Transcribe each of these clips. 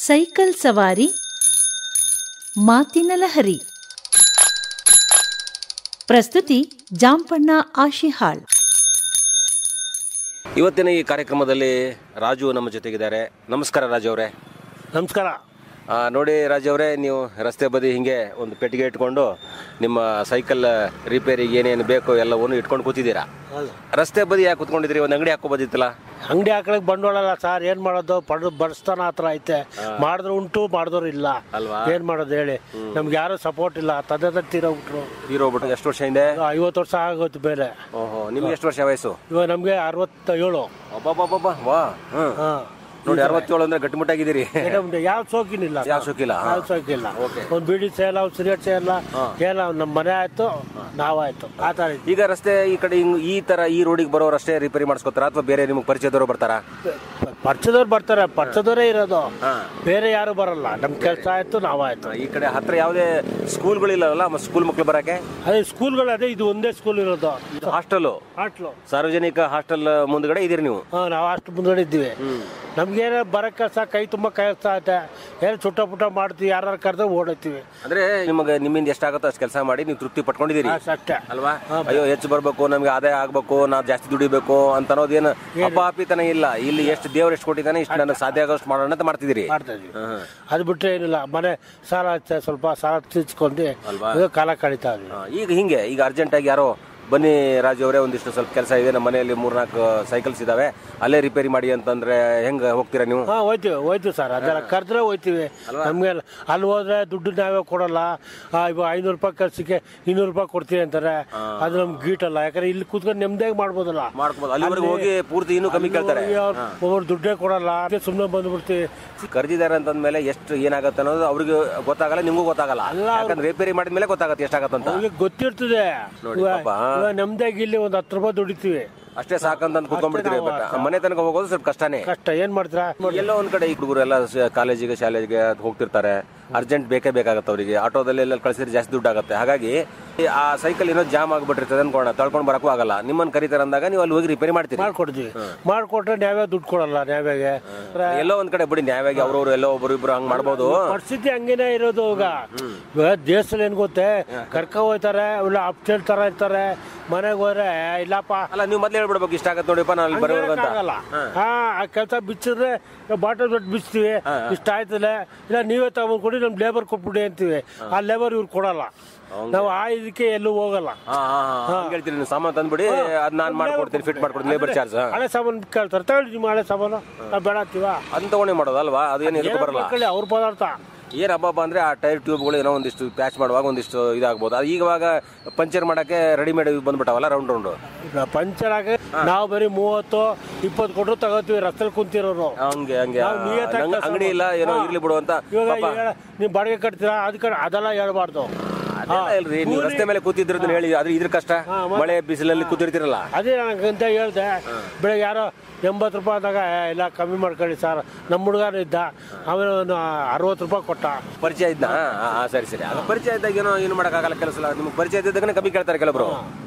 Cycle ಸವಾರಿ ಮಾತಿನ ಲಹರಿ. ಪ್ರಸ್ತುತಿ ಜಾಂಪಣ್ಣ ಆಶಿಹಾಳ್. ಇವತ್ತಿನ ಈ ಕಾರ್ಯಕ್ರಮದಲ್ಲಿ ರಾಜು ನಮ್ಮ ಜೊತೆಗಿದ್ದಾರೆ. ನಮಸ್ಕಾರ ರಾಜು ಅವರೇ. ನಮಸ್ಕಾರ. ನೋಡಿ ರಾಜು ಅವರೇ, ನೀವು ರಸ್ತೆ ಬದಿ ಹಿಂಗೆ ಒಂದು ಪೆಟ್ಟಿಗೆ ಇಟ್ಕೊಂಡು ನಿಮ್ಮ ಸೈಕಲ್ ರಿಪೇರಿಗೆ ಏನೇನು ಬೇಕೋ ಎಲ್ಲವನ್ನು ಇಟ್ಕೊಂಡು ಕೂತಿದ್ದೀರಾ. ರಸ್ತೆ ಬದಿ ಯಾಕೆ ಕೂತ್ಕೊಂಡಿದ್ರಿ? ಒಂದು ಅಂಗಡಿ ಹಾಕೋಬೋದಿತ್ತಲ್ಲ. ಅಂಗಡಿ ಹಾಕಲಿಕ್ಕೆ ಬಂಡವಾಳ ಸರ್, ಏನ್ ಮಾಡೋದು? ಬಡಸ್ತಾನ ಹತ್ರ ಐತೆ. ಮಾಡಿದ್ರು ಉಂಟು, ಮಾಡಿದ್ರು ಇಲ್ಲ ಅಲ್ವಾ? ಏನ್ ಮಾಡೋದು ಹೇಳಿ? ನಮ್ಗೆ ಯಾರು ಸಪೋರ್ಟ್ ಇಲ್ಲ. ತಂದೆ ತೀರೋಗ್ಬಿಟ್ರು. ಎಷ್ಟು ವರ್ಷ ಹಿಂದೆ? 50 ವರ್ಷ ಆಗೋದು ಬೇರೆ. ಓಹೋ, ನಿಮ್ಗೆ ಎಷ್ಟು ವರ್ಷ ವಯಸ್ಸು? ಇವಾಗ ನಮ್ಗೆ 67. ವಾ. ನೋಡಿ, 67 ಅಂದ್ರೆ ಗಟ್ಟಿಮುಟ್ಟಾಗಿದ್ದೀರಿ. ಯಾವ ಸೋಕಿನಿಲ್ಲ. ಯಾವ ಸೋಕಿಲ್ಲ. ಒಂದು ಬಿಡಿ ಸೇಲ, ಒಂದು ಸಿಗರೇಟ್ ಸೇಲ, ಏನ ನಮ್ಮ ಮನೆ ಆಯ್ತು, ನಾವಾಯ್ತು. ಆ ತರ. ಈಗ ರಸ್ತೆ ಈ ಕಡೆ ಈ ತರ ಈ ರೋಡಿಗೆ ಬರೋರು ಅಷ್ಟೇ ರಿಪೇರಿ ಮಾಡಿಸ್ಕೊತಾರ ಅಥವಾ ಬೇರೆ ನಿಮ್ಗೆ ಪರಿಚಯದವರು ಬರ್ತಾರಾ? ಪರಿಚಯದವ್ರು ಬರ್ತಾರೆ, ಪರಿಚಯದವರೇ ಇರೋದು, ಬೇರೆ ಯಾರು ಬರಲ್ಲ. ನಮ್ ಕೆಲಸ ಆಯ್ತು, ನಾವಾಯ್ತು. ಈ ಕಡೆ ಹತ್ರ ಯಾವುದೇ ಸ್ಕೂಲ್ಗಳಿಲ್ಲಲ್ಲ, ಸ್ಕೂಲ್ ಮಕ್ಳು ಬರಕ್ಕೆ? ಅದೇ ಸ್ಕೂಲ್ಗಳು, ಅದೇ ಇದು ಒಂದೇ ಸ್ಕೂಲ್ ಇರೋದು. ಹಾಸ್ಟೆಲ್, ಸಾರ್ವಜನಿಕ ಹಾಸ್ಟೆಲ್ ಮುಂದ್ಗಡೆ ಇದೀರಿ ನೀವು? ನಾವು ಅಷ್ಟು ಮುಂದ್ಗಡೆ ಇದ್ದೀವಿ. ನಮ್ಗೇನ ಬರ ಕೆಲಸ, ಕೈ ತುಂಬ ಕೆಲಸ ಐತೆ, ಏನು ಚುಟ್ಟ ಪುಟ್ಟ ಮಾಡ್ತೀವಿ, ಯಾರು ಕರೆದ್ರೆ ಓಡೈತೀವಿ. ಅಂದ್ರೆ ನಿಮಗೆ ನಿಮ್ಮಿಂದ ಎಷ್ಟಾಗುತ್ತೋ ಅಷ್ಟು ಕೆಲಸ ಮಾಡಿ ನೀವು ತೃಪ್ತಿ ಪಟ್ಕೊಂಡಿದ್ದೀರಿ ಅಷ್ಟೇ ಅಲ್ವಾ? ಅಯ್ಯೋ ಹೆಚ್ಚು ಬರ್ಬೇಕು, ನಮ್ಗೆ ಆದಾಯ ಆಗ್ಬೇಕು, ನಾವು ಜಾಸ್ತಿ ದುಡಿಬೇಕು ಅಂತ ಅನ್ನೋದೇನು ಅಪಾಪಿತನ ಇಲ್ಲ. ಇಲ್ಲಿ ಎಷ್ಟು ದೇವ್ರು ಎಷ್ಟು ಕೊಟ್ಟಿದ್ದಾನೆ, ಇಷ್ಟು ನನಗೆ ಸಾಧ್ಯ ಆಗೋಷ್ಟು ಮಾಡೋಣ ಅಂತ ಮಾಡ್ತಿದ್ದೀರಿ. ಅದು ಬಿಟ್ಟರೆ ಏನಿಲ್ಲ. ಮನೆ ಸಾಲ ಸ್ವಲ್ಪ ಸಾಲ ತೀರ್ಸ್ಕೊಂಡು ಕಾಲ ಕಳೀತಾ ಇದ್ವಿ. ಈಗ ಅರ್ಜೆಂಟ್ ಆಗಿ ಯಾರೋ ಬನ್ನಿ ರಾಜು ಅವರೇ, ಒಂದಿಷ್ಟು ಸ್ವಲ್ಪ ಕೆಲಸ ಇದೆ, ನಮ್ಮ ಮನೆಯಲ್ಲಿ 3-4 ಸೈಕಲ್ಸ್ ಇದಾವೆ, ಅಲ್ಲೇ ರಿಪೇರಿ ಮಾಡಿ ಅಂತಂದ್ರೆ ಹೆಂಗ ಹೋಗ್ತೀರಾ ನೀವು? ಹೋಯ್ತೀವಿ ಸರ್. ಅದೆಲ್ಲ ಕರೆದ್ರೆ ಹೋಯ್ತೀವಿ. ನಮ್ಗೆ ಅಲ್ಲಿ ಹೋದ್ರೆ ದುಡ್ಡು ನಾವೇ ಕೊಡಲ್ಲ. ಇವಾಗ 500 ರೂಪಾಯಿ ಕೆಲಸಕ್ಕೆ 200 ರೂಪಾಯಿ ಕೊಡ್ತೀವಿ ಅಂತಾರೆ. ಅದು ನಮ್ಗೆ ಗೀಟಲ್ಲ. ಯಾಕಂದ್ರೆ ಇಲ್ಲಿ ಕೂತ್ಕೊಂಡು ನೆಮ್ಮದಿಯಾಗಿ ಮಾಡ್ಬೋದಲ್ಲ. ಅಲ್ಲಿವರೆಗೆ ಹೋಗಿ ಪೂರ್ತಿ ಇನ್ನೂ ಕಮ್ಮಿ ಕೇಳ್ತಾರೆ. ಒಬ್ಬರು ದುಡ್ಡೇ ಕೊಡಲ್ಲ, ಸುಮ್ಮನೆ ಬಂದ್ಬಿಡ್ತೀವಿ. ಕರ್ದಿದ್ದಾರೆ ಅಂತಂದ್ಮೇಲೆ ಎಷ್ಟು ಏನಾಗುತ್ತೆ ಅನ್ನೋದು ಅವ್ರಿಗೆ ಗೊತ್ತಾಗಲ್ಲ, ನಿಮಗೂ ಗೊತ್ತಾಗಲ್ಲ. ಯಾಕಂದ್ರೆ ರಿಪೇರಿ ಮಾಡಿದ್ಮೇಲೆ ಗೊತ್ತಾಗತ್ತೆ ಎಷ್ಟಾಗತ್ತಂತ. ಅವ್ರಿಗೆ ಗೊತ್ತಿರ್ತದೆ. ನಮ್ದಾಗಿ ಇಲ್ಲಿ ಒಂದು 10 ರೂಪಾಯಿ ದುಡಿತೀವಿ ಅಷ್ಟೇ ಸಾಕಂತ ಕುತ್ಕೊಂಡ್ಬಿಡ್ತೀರಿ. ಮನೆ ತನಕ ಹೋಗೋದು ಸ್ವಲ್ಪ ಕಷ್ಟನೇ. ಏನ್ ಮಾಡ್ತೀರಾ? ಎಲ್ಲೋ ಒಂದ್ ಕಡೆ ಈ ಹುಡುಗರು ಎಲ್ಲ ಕಾಲೇಜಿಗೆ ಶಾಲೆಗೆ ಹೋಗ್ತಿರ್ತಾರೆ, ಅರ್ಜೆಂಟ್ ಬೇಕೇ ಬೇಕಾಗತ್ತೆ ಅವರಿಗೆ. ಆಟೋದಲ್ಲಿ ಎಲ್ಲ ಕಳಿಸಿದ್ರೆ ಜಾಸ್ತಿ ದುಡ್ಡು ಆಗುತ್ತೆ. ಹಾಗಾಗಿ ಆ ಸೈಕಲ್ ಏನೋ ಜಾಮ್ ಆಗ್ಬಿಟ್ಟಿರ್ತದೆ ಅನ್ಕೋಣ, ತಳ್ಕೊಂಡ್ ಬರಕ್ಕೂ ಆಗಲ್ಲ. ನಿಮ್ಮನ್ನ ಕರೀತಾರೆ ಅಂದಾಗ ನೀವು ಅಲ್ಲಿ ಹೋಗಿ ರಿಪೇರಿ ಮಾಡ್ತೀರಿ. ಮಾಡ್ಕೊಟ್ರೆ ನ್ಯಾವ್ಯಾಗ ದುಡ್ಡು ಕೊಡಲ್ಲ. ನ್ಯಾವ್ಯಾಗೆ ಎಲ್ಲೋ ಒಂದ್ ಕಡೆ ಬಿಡಿ, ನ್ಯಾವ್ಯಾಗಿ ಅವ್ರವ್ರು ಎಲ್ಲೋ ಒಬ್ರು ಇಬ್ರು ಹಂಗ್ ಮಾಡ್ಬೋದು. ಪರಿಸ್ಥಿತಿ ಹಂಗೇನೆ ಇರೋದು. ಇವಾಗ ದೇಶದಲ್ಲಿ ಏನ್ ಗೊತ್ತೇ, ಕರ್ಕ ಹೋಯ್ತಾರೆ, ಇಲ್ಲ ಅಪ್ಡೇಟ್ ತರ ಇರ್ತಾರೆ. ಮನೆಗೆ ಹೋದ್ರೆ ಇಲ್ಲಪ್ಪ ಅಲ್ಲ, ನೀವು ಮೊದ್ಲು ಹೇಳ್ಬಿಡ್ಬೇಕು, ಇಷ್ಟ ಆಗತ್ತೆ ನೋಡಿಪ್ಪ, ನಾನು ಅಲ್ಲಿ ಬರೋಲ್ಲ. ಆ ಕೆಲಸ ಬಿಚ್ಚಿದ್ರೆ ಬಾಟಲ್ ದೊಡ್ಡ ಬಿಚ್ತೀವಿ, ಇಷ್ಟ ಆಯ್ತಲ್ಲ, ಇಲ್ಲ ನೀವೇ ತಗೊಂಡ್ ಕೊಡಿ, ನಮ್ ಲೇಬರ್ ಕೊಟ್ಬಿಡಿ ಅಂತೀವಿ. ಆ ಲೇಬರ್ ಇವ್ರು ಕೊಡಲ್ಲ. ನಾವು ಆ ಇದಕ್ಕೆ ಎಲ್ಲೂ ಹೋಗಲ್ಲ. ಹೇಳ್ತೀನಿ, ನೀವು ಸಾಮಾನು ತಂದ್ಬಿಡಿ, ಅದ್ ನಾನ್ ಮಾಡ್ಕೊಡ್ತೀನಿ, ಫಿಟ್ ಮಾಡ್ಕೊಡ್ತೀನಿ, ಲೇಬರ್ ಚಾರ್ಜ್. ಹಳೆ ಸಾಮಾನು ಕೇಳ್ತಾರೆ, ತಗೊಳ್ಳಿ ನಿಮ್ಮ ಹಳೆ ಸಾಮಾನು, ನಾವು ಬೇಡ ಅಂತೀವ. ಅದನ್ನ ತಗೊಂಡೇ ಮಾಡೋದಲ್ವಾ? ಅದೇನು ಬರಲ್ಲ. ಅವ್ರ ಪದಾರ್ಥ ಏನ್ ಹಬ್ಬ ಅಂದ್ರೆ ಆ ಟೈರ್ ಟ್ಯೂಬ್ಗಳು ಏನೋ ಒಂದಿಷ್ಟು ಪ್ಯಾಚ್ ಮಾಡುವಾಗ ಒಂದಿಷ್ಟು ಇದಾಗಬಹುದು. ಅದು ಈಗವಾಗ ಪಂಚರ್ ಮಾಡಕ್ಕೆ ರೆಡಿಮೇಡ್ ಬಂದ್ಬಿಟ್ಟಾವಲ್ಲ, ರೌಂಡ್ ಪಂಚರ್ ಆಗಿ ನಾವು ಬರೀ 30-20 ಕೊಟ್ಟರು ತಗೋತೀವಿ. ರಸ್ತೆಲಿ ಕುಂತಿರೋರು ಹಂಗೆ ಅಂಗಡಿ ಇಲ್ಲ ಏನೋ ಇರ್ಲಿ ಬಿಡು ಅಂತ. ನೀವು ಬಾಡಿಗೆ ಕಟ್ತೀರಾ, ಅದೆಲ್ಲ ಹೇಳ್ಬಾರ್ದು. ಇಲ್ರಿ, ನೀವು ರಸ್ತೆ ಮೇಲೆ ಕೂತಿದ್ರ ಹೇಳಿ, ಆದ್ರೆ ಇದ್ರ ಕಷ್ಟ, ಮಳೆ ಬಿಸಿಲಲ್ಲಿ ಕೂತಿರ್ತಿರಲ್ಲ. ಅದೇ ನನಗಂತ ಹೇಳ್ದೆ. ಬೆಳಗ್ಗೆ ಯಾರೋ 80 ರೂಪಾಯಿ ಆದಾಗ, ಎಲ್ಲ ಕಮ್ಮಿ ಮಾಡ್ಕೊಳ್ಳಿ ಸರ್, ನಮ್ಮ ಹುಡುಗನ ಇದ್ದ, ಆಮೇಲೆ ಒಂದು 60 ರೂಪಾಯಿ ಕೊಟ್ಟ. ಪರಿಚಯ ಇದ್ದ? ಸರಿ. ಪರಿಚಯ ಇದ್ದಾಗ ಏನು ಮಾಡಕ್ಕಾಗಲ್ಲ ಕೆಲಸ. ನಿಮ್ಗೆ ಪರಿಚಯ ಇದ್ದಾಗ ಕಮ್ಮಿ ಕೇಳ್ತಾರೆ ಕೆಲವರು.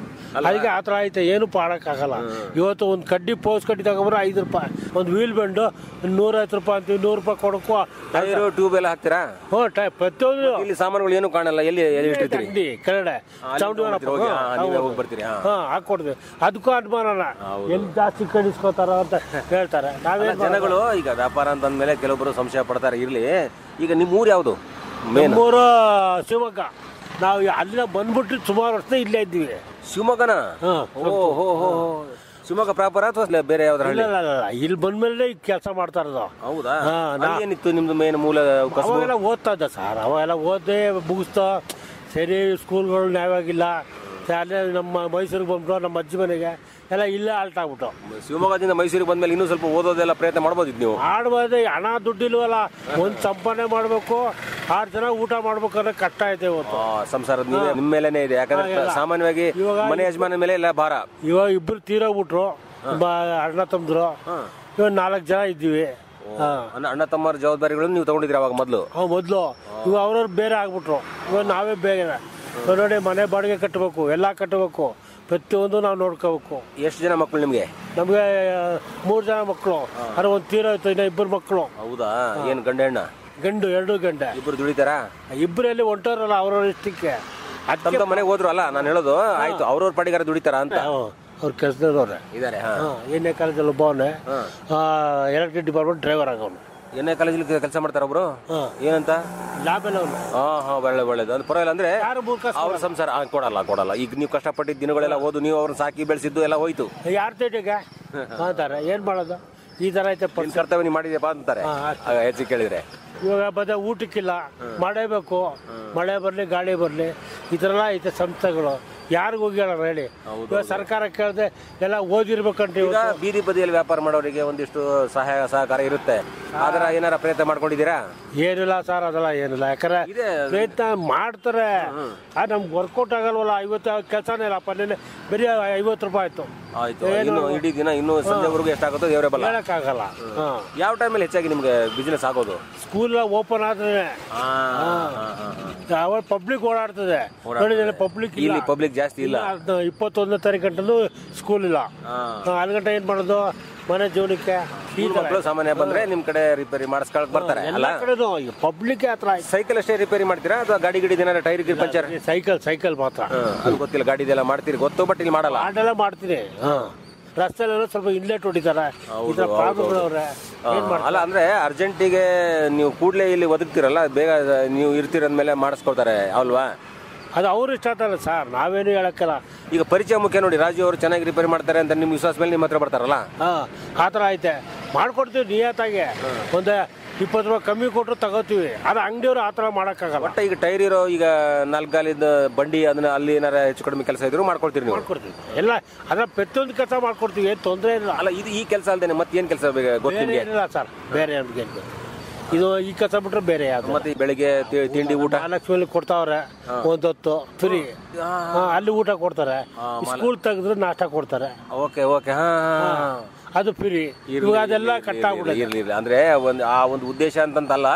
ಅದಕ್ಕೆ ಆತರ ಐತೆ, ಏನು ಪಾಡಕ್ಕಾಗಲ್ಲ. ಇವತ್ತು ಒಂದು ಕಡ್ಡಿ ಪೋಸ್ ಕಡ್ಡಿ ತಗೊಂಡ್ರೆ 5 ರೂಪಾಯಿ, ಒಂದು ವೀಲ್ ಬೆಂಡು 150 ರೂಪಾಯಿ ಅಂತೀವಿ. 100 ರೂಪಾಯಿ ಕೊಡಕ್ಕೂ ಟೈರು ಟ್ಯೂಬ್ ಎಲ್ಲ ಹಾಕ್ತೀರಾ? ಪ್ರತಿಯೊಂದು ಇಲ್ಲಿ ಸಾಮಾನುಗಳು ಏನು ಕಾಣಲ್ಲ. ಎಲ್ಲಿ ಇಟ್ಟಿರ್ತೀರಿ? ಕೆಳಗಡೆ ಬರ್ತೀರಿ? ಹಾಕೊಡ್ತೀವಿ. ಅದಕ್ಕೂ ಅನುಮಾನ, ಎಲ್ಲಿ ಜಾಸ್ತಿ ಕಡಿಸ್ಕೋತಾರ ಅಂತ ಹೇಳ್ತಾರೆ. ಜನಗಳು ಈಗ ವ್ಯಾಪಾರ ಅಂತಂದ್ಮೇಲೆ ಕೆಲವೊಬ್ಬರು ಸಂಶಯ ಪಡ್ತಾರೆ. ಇರ್ಲಿ, ಈಗ ನಿಮ್ಮ ಊರು ಯಾವುದು? ನಮ್ಮೂರು ಶಿವಮೊಗ್ಗ. ನಾವು ಅಲ್ಲಿಂದ ಬಂದ್ಬಿಟ್ಟು ಸುಮಾರು ವರ್ಷ ಇಲ್ಲೇ ಇದ್ದೀವಿ. ಶಿವಮೊಗ್ಗನ? ಶಿವಮೊಗ್ಗ ಪ್ರಾಪರ್ ಅಥವಾ ಬೇರೆ ಯಾವ್ದಾರ? ಇಲ್ಲಿ ಬಂದ್ಮೇಲೆ ಈಗ ಕೆಲಸ ಮಾಡ್ತಾ ಇರೋದು. ಹೌದಾ? ಏನಿತ್ತು ನಿಮ್ದು ಮೇನ್ ಮೂಲ? ಅವಾಗೆಲ್ಲ ಓದ್ತಾ ಇದ್ದ ಸರ್. ಅವಾಗೆಲ್ಲ ಓದ್ದೆ ಮುಗಿಸ್ತಾ ಸರಿ. ಸ್ಕೂಲ್ಗಳು ನ್ಯಾಯವಾಗಿಲ್ಲ. ಅಲ್ಲೇ ನಮ್ಮ ಮೈಸೂರಿಗೆ ಬಂದ್ಬಿಟ್ಟು ನಮ್ಮ ಅಜ್ಜಿ ಮನೆಗೆ ಎಲ್ಲ ಇಲ್ಲೇ ಆಲ್ಟ್ ಆಗ್ಬಿಟ್ಟು. ಶಿವಮೊಗ್ಗದಿಂದ ಮೈಸೂರಿಗೆ ಬಂದ್ಮೇಲೆ ಇನ್ನೂ ಸ್ವಲ್ಪ ಓದೋದೆಲ್ಲ ಪ್ರಯತ್ನ ಮಾಡ್ಬೋದಿತ್ತು ನೀವು? ಮಾಡ್ಬೋದು. ಹಣ ದುಡ್ಡಿಲ್ವಲ್ಲ, ಒಂದು ಸಂಪಾದನೆ ಮಾಡ್ಬೇಕು, 6 ಜನ ಊಟ ಮಾಡ್ಬೇಕು ಅನ್ನೋ ಕಷ್ಟ ಐತೆ ಇವತ್ತು. ಸಂಸಾರದ ನಿಮ್ಮ ಮೇಲೆನೆ ಇದೆ. ಯಾಕಂದ್ರೆ ಸಾಮಾನ್ಯವಾಗಿ ಮನೆ ಯಜಮಾನ ಮೇಲೆ ಎಲ್ಲ ಭಾರ. ಇವಾಗ ಇಬ್ರು ತೀರೋಗ್ಬಿಟ್ರು, ಅಣ್ಣ ತಮ್ಮದ್ರು. ಇವಾಗ 4 ಜನ ಇದ್ದೀವಿ. ಅಣ್ಣ ತಮ್ಮರ ಜವಾಬ್ದಾರಿಗಳನ್ನು ನೀವು ತಗೊಂಡಿದ್ರಿ ಅವಾಗ ಮೊದಲು? ಇವಾಗ ಅವ್ರವ್ರು ಬೇರೆ ಆಗ್ಬಿಟ್ರು. ಇವಾಗ ನಾವೇ ಬೇರೆ ನೋಡಿ, ಮನೆ ಬಾಡಿಗೆ ಕಟ್ಟಬೇಕು, ಎಲ್ಲ ಕಟ್ಟಬೇಕು, ಪ್ರತಿಯೊಂದು ನಾವು ನೋಡ್ಕೋಬೇಕು. ಎಷ್ಟು ಜನ ಮಕ್ಕಳು ನಿಮ್ಗೆ? ನಮ್ಗೆ 3 ಜನ ಮಕ್ಕಳು. ಅದು ಒಂದು ತೀರೋಯ್ತು, ಇನ್ನ 2 ಮಕ್ಕಳು. ಹೌದಾ? ಏನ್ ಗಂಡ ಹೆಣ್ಣ? ಗಂಡು 2 ಗಂಟೆ. ಇಬ್ರು ದುಡಿತಾರಾ? ಇಬ್ಬರಲ್ಲಿ ಹೊಂಟೋರಲ್ಲ ಅವ್ರವ್ರ ಇಷ್ಟಕ್ಕೆ. ತಮ್ಮ ಮನೆಗೆ ಹೋದ್ರು ಅಲ್ಲ ನಾನು ಹೇಳೋದು. ಆಯ್ತು, ಅವ್ರವ್ರ ಪಾಡಿಗಾರ ದುಡಿತಾರ ಅಂತ. ಅವ್ರ ಕೆಲಸದವ್ರೆ ಇದಾರೆ. ಎಣ್ಣೆ ಕಾಲೇಜಲ್ಲಿ ಒಬ್ಬವನೇ ಎಲೆಕ್ಟ್ರಿಕ್ ಡಿಪಾರ್ಟ್ಮೆಂಟ್ ಡ್ರೈವರ್ ಆಗವನು. ಎಣ್ಣೆ ಕಾಲೇಜಲ್ಲಿ ಕೆಲಸ ಮಾಡ್ತಾರ ಒಬ್ರು. ಏನಂತ? ಲಾಭ ಎಲ್ಲ ಅವನು. ಒಳ್ಳೇದು. ಅದು ಪರವಾಗಿಲ್ಲ. ಅಂದ್ರೆ ಅವ್ರ ಸಂಸಾರ ಕೊಡಲ್ಲ. ಈಗ ನೀವು ಕಷ್ಟಪಟ್ಟಿದ್ದ ದಿನಗಳೆಲ್ಲ ಓದು, ನೀವು ಅವ್ರನ್ನ ಸಾಕಿ ಬೆಳೆಸಿದ್ದು ಎಲ್ಲ ಹೋಯ್ತು. ಯಾರ್ ತೇಟಿಗೆ ಅಂತಾರೆ. ಏನ್ ಮಾಡೋದು, ಈ ತರ ಐತೆ ಕರ್ತವ್ಯ ನೀವು ಮಾಡಿದ್ಯಪ್ಪ ಅಂತಾರೆ ಹೆಚ್ಚು ಕೇಳಿದ್ರೆ. ಇವಾಗ ಊಟಕ್ಕಿಲ್ಲ, ಮಾಡೇಬೇಕು. ಮಳೆ ಬರ್ಲಿ ಗಾಳಿ ಬರ್ಲಿ ಈ ತರ ಎಲ್ಲ ಐತೆ ಸಂಸ್ಥೆಗಳು. ಯಾರಿಗೂ ಹೋಗಿ ಹೇಳೋಣ ಹೇಳಿ. ಇವಾಗ ಸರ್ಕಾರ ಕೇಳದೆ ಎಲ್ಲ ಓದಿರ್ಬೇಕಂತ. ಈಗ ಬೀದಿ ಬದಿಯಲ್ಲಿ ವ್ಯಾಪಾರ ಮಾಡೋರಿಗೆ ಒಂದಿಷ್ಟು ಸಹಾಯ ಸಹಕಾರ ಇರುತ್ತೆ. ಅದರ ಏನಾರ ಪ್ರಯತ್ನ ಮಾಡ್ಕೊಂಡಿದ್ದೀರಾ? ಏನಿಲ್ಲ ಸರ್, ಅದೆಲ್ಲ ಏನಿಲ್ಲ. ಯಾಕಂದ್ರೆ ಪ್ರಯತ್ನ ಮಾಡ್ತಾರೆ, ನಮ್ಗೆ ವರ್ಕೌಟ್ ಆಗಲ್ವಲ್ಲ. 50 ಕೆಲಸನೇ ಇಲ್ಲಪ್ಪ. ನೆನೆ ಬರೀ 50 ರೂಪಾಯಿ ಆಯ್ತು. ಇಡೀ ದಿನ ಇನ್ನು ಸಂಜೆವರೆಗೂ ಎಷ್ಟಾಗುತ್ತೋ ದೇವರೇ ಬಲ್ಲ. ಹೇಳಕ್ಕಾಗಲ್ಲ. ಯಾವ ಟೈಮಲ್ಲಿ ಹೆಚ್ಚಾಗಿ ನಿಮ್ಗೆ ಬಿಸ್ನೆಸ್ ಆಗೋದು? ಸ್ಕೂಲ್ ಓಪನ್ ಆದ್ರೆ ಅವಾಗ ಪಬ್ಲಿಕ್ ಓಡಾಡ್ತದೆ. ಪಬ್ಲಿಕ್ ಇಲ್ಲಿ ಪಬ್ಲಿಕ್ ಜಾಸ್ತಿ ಇಲ್ಲ. 21ನೇ ತಾರೀಕು ಗಂಟಲು ಸ್ಕೂಲ್ ಇಲ್ಲ. 4 ಗಂಟೆ ಏನ್ ಮಾಡೋದು ಮನೆ ಜೀವನಕ್ಕೆ. ಈ ಮಕ್ಕಳು ಸಾಮಾನ್ಯ ಬಂದ್ರೆ ನಿಮ್ ಕಡೆ ರಿಪೇರಿ ಮಾಡಿಸ್ಕೊಳಕ್ ಬರ್ತಾರೆ. ಪಬ್ಲಿಕ್ ಹತ್ರ. ಸೈಕಲ್ ಅಷ್ಟೇ ರಿಪೇರಿ ಮಾಡ್ತೀರಾ ಅಥವಾ ಗಾಡಿ ಗಿಡಿ ದಿನ ಟೈರ್ ಗಿರ್ ಪಂಚರ್? ಸೈಕಲ್ ಮಾತ್ರ. ಅದು ಗೊತ್ತಿಲ್ಲ. ಗಾಡಿದೆಲ್ಲ ಮಾಡ್ತೀರಿ ಗೊತ್ತು, ಬಟ್ ಇಲ್ಲಿ ಮಾಡಲ್ಲ. ಅದೆಲ್ಲ ಮಾಡ್ತೀನಿ. ರಸ್ತೆಲ್ಲ ಸ್ವಲ್ಪ ಇನ್ಲೆಟ್ ಹೊಡಿತಾರೆ. ಅಲ್ಲ ಅಂದ್ರೆ ಅರ್ಜೆಂಟಿಗೆ ನೀವು ಕೂಡ್ಲೇ ಇಲ್ಲಿ ಒದಗ್ತಿರಲ್ಲ, ಬೇಗ ನೀವು ಇರ್ತೀರಂದ್ಮೇಲೆ ಮಾಡಿಸ್ಕೊಳ್ತಾರೆ ಅಲ್ವಾ? ಅದು ಅವ್ರು ಇಷ್ಟ ಆಗ್ತಾರೆ ಸರ್, ನಾವೇನು ಹೇಳಕ್ಕಲ್ಲ. ಈಗ ಪರಿಚಯ ಮುಖ್ಯ ನೋಡಿ. ರಾಜು ಅವರು ಚೆನ್ನಾಗಿ ರಿಪೇರಿ ಮಾಡ್ತಾರೆ ಅಂತ ನಿಮ್ ವಿಶ್ವಾಸ ಮೇಲೆ ನಿಮ್ಮ ಹತ್ರ ಬರ್ತಾರಲ್ಲ. ಆ ಥರ ಐತೆ, ಮಾಡ್ಕೊಡ್ತೀವಿ ನಿಯತ್ತಾಗಿ. ಒಂದು 20 ರೂಪಾಯಿ ಕಮ್ಮಿ ಕೊಟ್ಟರು ತಗೋತೀವಿ. ಅದು ಅಂಗಡಿಯವರು ಆ ಥರ ಮಾಡೋಕ್ಕಾಗಲ್ಲ. ಒಟ್ಟ ಈಗ ಟೈರ್ ಇರೋ ಈಗ 4 ಗಾಲಿದ ಬಂಡಿ ಅದನ್ನ ಅಲ್ಲಿ ಏನಾರ ಹೆಚ್ಚು ಕಡಿಮೆ ಕೆಲಸ ಇದ್ರು ಮಾಡ್ಕೊಡ್ತೀರಿ ನೀವು? ಮಾಡ್ಕೊಡ್ತೀವಿ ಎಲ್ಲ. ಅದ್ರ ಪ್ರತಿಯೊಂದು ಕೆಲಸ ಮಾಡ್ಕೊಡ್ತೀವಿ, ಏನು ತೊಂದರೆ ಇಲ್ಲ. ಅಲ್ಲ ಇದು ಈ ಕೆಲಸ ಅಲ್ದೇನೆ ಮತ್ತೆ ಏನ್ ಕೆಲಸ ಗೊತ್ತಿಲ್ಲ ಸರ್. ಬೇರೆ ಇದು ಈ ಕೆಲಸ ಬಿಟ್ರೆ ಬೇರೆ ಯಾವ್ದು? ಮತ್ತೆ ಬೆಳಿಗ್ಗೆ ತಿಂಡಿ ಊಟ ಮಹಾಲಕ್ಷ್ಮಿ ಕೊಡ್ತಾವ್ರೆ, ಒಂದೊತ್ತು ಫ್ರೀ. ಅಲ್ಲಿ ಊಟ ಕೊಡ್ತಾರೆ. ಸ್ಕೂಲ್ ತೆಗೆದ್ರೆ ನಾಷ್ಟ ಕೊಡ್ತಾರೆ. ಓಕೆ. ಅದು ಫ್ರೀ. ಇವಾಗ ಅದೆಲ್ಲ ಕಟ್ಟಾಗ್ಬಿಡುತ್ತೆ. ಇರ್ಲಿ ಅಂದ್ರೆ ಆ ಒಂದು ಉದ್ದೇಶ ಅಂತಂತಲ್ಲ,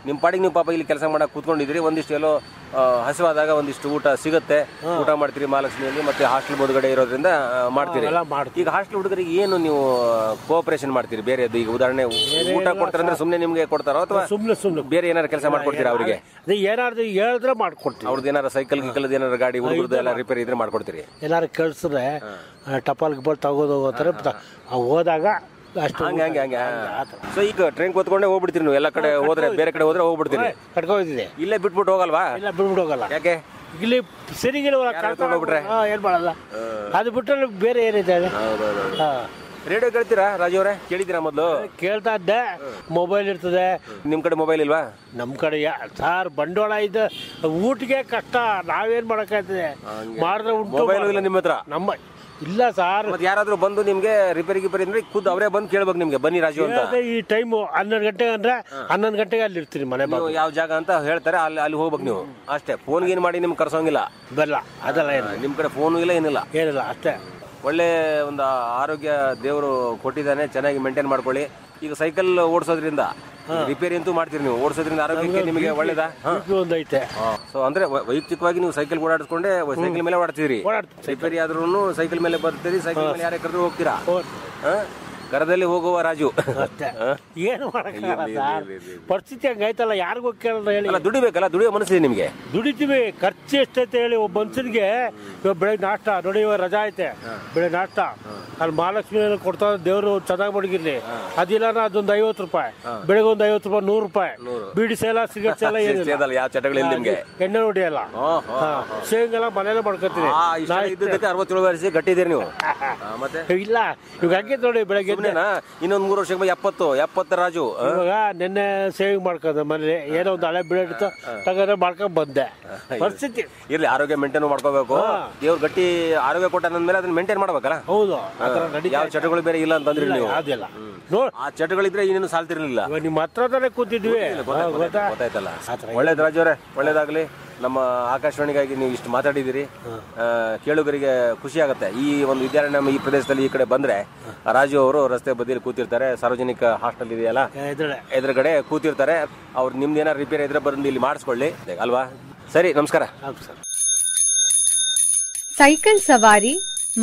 ನಿಮ್ ಪಾಡಿಗೆ ನೀವು ಪಾಪ ಇಲ್ಲಿ ಕೆಲಸ ಮಾಡಕ್ ಕೂತ್ಕೊಂಡಿದ್ರಿ. ಒಂದಿಷ್ಟು ಎಲ್ಲೋ ಹಸಿವಾದಾಗ ಒಂದಿಷ್ಟು ಊಟ ಸಿಗುತ್ತೆ, ಊಟ ಮಾಡ್ತೀರಿ ಮಹಾಲಕ್ಷ್ಮಿಯಲ್ಲಿ. ಮತ್ತೆ ಹಾಸ್ಟೆಲ್ ಬದುಗಡೆ ಇರೋದ್ರಿಂದ ಮಾಡ್ತೀರಿ. ಈಗ ಹಾಸ್ಟೆಲ್ ಹುಡುಗರಿಗೆ ಏನು ನೀವು ಕೋಆಪರೇಷನ್ ಮಾಡ್ತೀರಿ? ಬೇರೆ ಈಗ ಉದಾಹರಣೆ ಊಟ ಕೊಡ್ತಾರೆ ಅಂದ್ರೆ ಸುಮ್ನೆ ನಿಮ್ಗೆ ಕೊಡ್ತಾರೋ ಅಥವಾ ಸುಮ್ನೆ ಬೇರೆ ಏನಾರು ಕೆಲಸ ಮಾಡ್ಕೊಡ್ತೀರಾ ಅವ್ರಿಗೆ? ಏನಾದ್ರು ಹೇಳಿದ್ರೆ ಮಾಡ್ಕೊಡ್ತೀವಿ. ಅವ್ರದ್ದು ಏನಾರ ಸೈಕಲ್ ಗಿಕ್ಕಲ್ದು ಏನಾರ ಗಾಡಿ ಹುಡುಗರದ್ದು ಎಲ್ಲ ರಿಪೇರಿ ಇದ್ರೆ ಮಾಡ್ಕೊಡ್ತೀರಿ? ಏನಾರು ಕಳ್ಸಿದ್ರೆ ಟಪಾಲ್ ಗಿಪಾಲ್ ತಗೋದು ಹೋದಾಗ ಅಷ್ಟು. ಹಂಗೆ. ಸೊ ಈಗ ಟ್ರೈನ್ ಕೂತ್ಕೊಂಡೆ ಹೋಗ್ಬಿಡ್ತೀರಿ ನೀವು? ಎಲ್ಲ ಕಡೆ ಹೋದ್ರೆ ಬೇರೆ ಕಡೆ ಹೋದ್ರೆ ಹೋಗ್ಬಿಡ್ತೀರಿ? ಕಟ್ಕೊಂಡಿದೆ. ಇಲ್ಲೇ ಬಿಟ್ಬಿಟ್ಟು ಹೋಗಲ್ವಾ? ಇಲ್ಲ, ಬಿಟ್ಬಿಟ್ಟು ಹೋಗಲ್ಲ. ಯಾಕೆ? ಇಲ್ಲಿ ಹೋಗ್ಬಿಟ್ರೆ ಏನ್ ಮಾಡಲ್ಲ. ಅದು ಬಿಟ್ಟರೆ ಬೇರೆ ಏನಿದೆ? ರೇಡಿಯೋ ಕೇಳ್ತೀರಾ ರಾಜು ಅವರೇ? ಕೇಳಿದ್ದೀರಾ ಮೊದಲು? ಕೇಳ್ತಾ ಇದ್ದೆ. ಮೊಬೈಲ್ ಇರ್ತದೆ. ನಿಮ್ ಕಡೆ ಮೊಬೈಲ್ ಇಲ್ವಾ? ನಮ್ ಕಡೆ ಸಾರ್ ಬಂಡವಾಳ ಇದೆ, ಊಟಿಗೆ ಕಷ್ಟ. ನಾವೇನ್ ಮಾಡಕ್ಕಾಗ್ತದೆ? ಮಾಡಿದ್ರೆ ಮೊಬೈಲ್ ಇಲ್ಲ ನಿಮ್ಮ ಹತ್ರ? ನಮ್ಮ ಇಲ್ಲ ಸರ್. ಯಾರಾದ್ರೂ ಬಂದು ನಿಮ್ಗೆ ರಿಪೇರಿ ಅಂದ್ರೆ ಖುದ್ದು ಅವರೇ ಬಂದು ಕೇಳ್ಬೇಕು ನಿಮ್ಗೆ, ಬನ್ನಿ ರಾಜು ಅಂತ. ಈ ಟೈಮ್ 12 ಗಂಟೆಗೆ ಅಂದ್ರೆ 11 ಗಂಟೆಗೆ ಅಲ್ಲಿ ಇರ್ತೀನಿ ಮನೆ. ಯಾವ ಜಾಗ ಅಂತ ಹೇಳ್ತಾರೆ, ಅಲ್ಲಿ ಹೋಗ್ಬೇಕು ನೀವು ಅಷ್ಟೇ. ಫೋನ್ ಗೀನ್ ಮಾಡಿ ನಿಮ್ಗೆ ಕರ್ಸೋಂಗಿಲ್ಲ? ಬರಲ್ಲ, ಅದೆಲ್ಲ ನಿಮ್ ಕಡೆ ಫೋನು ಇಲ್ಲ, ಏನಿಲ್ಲ ಅಷ್ಟೇ. ಒಳ್ಳೆ ಒಂದು ಆರೋಗ್ಯ ದೇವರು ಕೊಟ್ಟಿದ್ದಾನೆ, ಚೆನ್ನಾಗಿ ಮೇಂಟೈನ್ ಮಾಡ್ಕೊಳ್ಳಿ. ಈಗ ಸೈಕಲ್ ಓಡಿಸೋದ್ರಿಂದ ರಿಪೇರಿ ಅಂತೂ ಮಾಡ್ತೀರಿ ನೀವು, ಓಡಿಸೋದ್ರಿಂದ ಆರೋಗ್ಯಕ್ಕೆ ನಿಮಗೆ ಒಳ್ಳೇದಾ? ಒಂದೈತೆ. ಸೊ ಅಂದ್ರೆ ವೈಯಕ್ತಿಕವಾಗಿ ನೀವು ಸೈಕಲ್ ಓಡಾಡಿಸ್ಕೊಂಡೆ ಸೈಕಲ್ ಮೇಲೆ ಓಡಾಡ್ತೀರಿ. ರಿಪೇರಿ ಆದ್ರೂ ಸೈಕಲ್ ಮೇಲೆ ಬರ್ತೀರಿ, ಸೈಕಲ್ ಮೇಲೆ ಯಾರೇ ಕರೆದು ಹೋಗ್ತೀರಾ? ಕರದಲ್ಲಿ ಹೋಗುವ ರಾಜು. ಏನು ಪರಿಸ್ಥಿತಿ ಹಂಗಾಯ್ತಲ್ಲ, ಯಾರಿಗೂ ಕೇಳಲ್ಲ ಹೇಳಿ. ದುಡಿಬೇಕಲ್ಲ, ದುಡಿಯೋ ಮನಸ್ಸಿದೆ ನಿಮ್ಗೆ? ದುಡಿತೀವಿ. ಖರ್ಚು ಎಷ್ಟೈತೆ ಹೇಳಿ ಒಬ್ಬ ಮನುಷ್ಯನಿಗೆ? ಇವಾಗ ಬೆಳಗ್ಗೆ ನಾಷ್ಟ ನೋಡಿ, ಇವಾಗ ರಜಾ ಐತೆ, ಬೆಳಗ್ಗೆ ನಾಷ್ಟ ಅಲ್ಲಿ ಮಹಾಲಕ್ಷ್ಮಿ ಕೊಡ್ತಾ ದೇವ್ರು ಚೆನ್ನಾಗಿ ಮಡಗಿರ್ಲಿ. ಅದಿಲ್ಲ ಅದೊಂದು 50 ರೂಪಾಯಿ, ಬೆಳಗ್ಗೆ ಒಂದು 50 ರೂಪಾಯಿ, 100 ರೂಪಾಯಿ. ಬೀಡಿ ಸೇಲ, ಸಿಗರೇಟ್ ಸೇಲ ಏನಿಲ್ಲ. ಯಾವ ಚಟಗಳಿಲ್ಲ ನಿಮ್ಗೆ? ಎಣ್ಣೆ ಹೊಡಿಯಲ್ಲ, ಶೇಂಗೆಲ್ಲ ಮನೇಲೆ ಮಾಡ್ಕೊತೀವಿ. 67 ವರ್ಷ ಗಟ್ಟಿದ್ದೀರಿ ನೀವು? ಮತ್ತೆ ಇಲ್ಲ, ಇವಾಗ ಹಂಗೆ ನೋಡಿ ಬೆಳಗ್ಗೆ ಇನ್ನೊಂದ್ 3 ವರ್ಷಕ್ಕೆ 70 ರಾಜು. ಇವಾಗ ನಿನ್ನೆ ಸೇವಿಂಗ್ ಮಾಡ್ಕೊಂಡೆ ಮನೇಲಿ, ಏನೋ ಒಂದು ಹಳೆ ಬಿಡ ತಗೊಂಡ್ರೆ ಮಾಡ್ಕೊಂಡ್ ಬಂದೆ. ಪರಿಸ್ಥಿತಿ ಇರ್ಲಿ, ಆರೋಗ್ಯ ಮೇಂಟೈನ್ ಮಾಡ್ಕೋಬೇಕು. ದೇವ್ರು ಗಟ್ಟಿ ಆರೋಗ್ಯ ಕೊಟ್ಟ ಮೇಲೆ ಅದನ್ನ ಮೇಂಟೈನ್ ಮಾಡ್ಬೇಕಲ್ಲ. ಹೌದು. ಯಾವ ಚಟಗಳು ಬೇರೆ ಇಲ್ಲ ಅಂತಂದ್ರಿ ನೀವು? ಅದೆಲ್ಲ ಆ ಚಟಗಳಿದ್ರೆ ಇನ್ನೇನು ಸಾಲ್ತಿರ್ಲಿಲ್ಲ. ನಿಮ್ಮ ಹತ್ರದಲ್ಲೇ ಕೂತಿದ್ವಿ. ಗೊತ್ತಾಯ್ತಲ್ಲ. ಒಳ್ಳೇದು ರಾಜು ಅವರೇ, ಒಳ್ಳೇದಾಗ್ಲಿ. ನಮ್ಮ ಆಕಾಶವಾಣಿಗಾಗಿ ನೀವು ಇಷ್ಟು ಮಾತಾಡಿದಿರಿ, ಕೇಳುಗರಿಗೆ ಖುಷಿ ಆಗುತ್ತೆ. ಈ ಒಂದು ವಿದ್ಯಾರಣ್ಯ ಈ ಪ್ರದೇಶದಲ್ಲಿ ಈ ಕಡೆ ಬಂದ್ರೆ ರಾಜು ಅವರು ರಸ್ತೆ ಬದಿಯಲ್ಲಿ ಕೂತಿರ್ತಾರೆ, ಸಾರ್ವಜನಿಕ ಹಾಸ್ಟೆಲ್ ಇದೆಯಲ್ಲ ಎದುರುಗಡೆ ಕೂತಿರ್ತಾರೆ. ಅವ್ರು ನಿಮ್ದು ಏನಾರು ರಿಪೇರಿ ಇದ್ರೆ ಬಂದು ಇಲ್ಲಿ ಮಾಡಿಸ್ಕೊಳ್ಳಿ ಅಲ್ವಾ? ಸರಿ, ನಮಸ್ಕಾರ. ಸೈಕಲ್ ಸವಾರಿ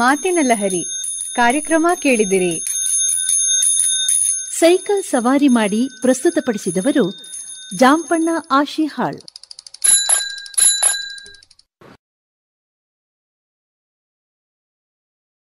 ಮಾತಿನ ಲಹರಿ ಕಾರ್ಯಕ್ರಮ ಕೇಳಿದಿರಿ. ಸೈಕಲ್ ಸವಾರಿ ಮಾಡಿ ಪ್ರಸ್ತುತಪಡಿಸಿದವರು ಜಾಂಪಣ್ಣ ಆಶಿಹಾಳ್.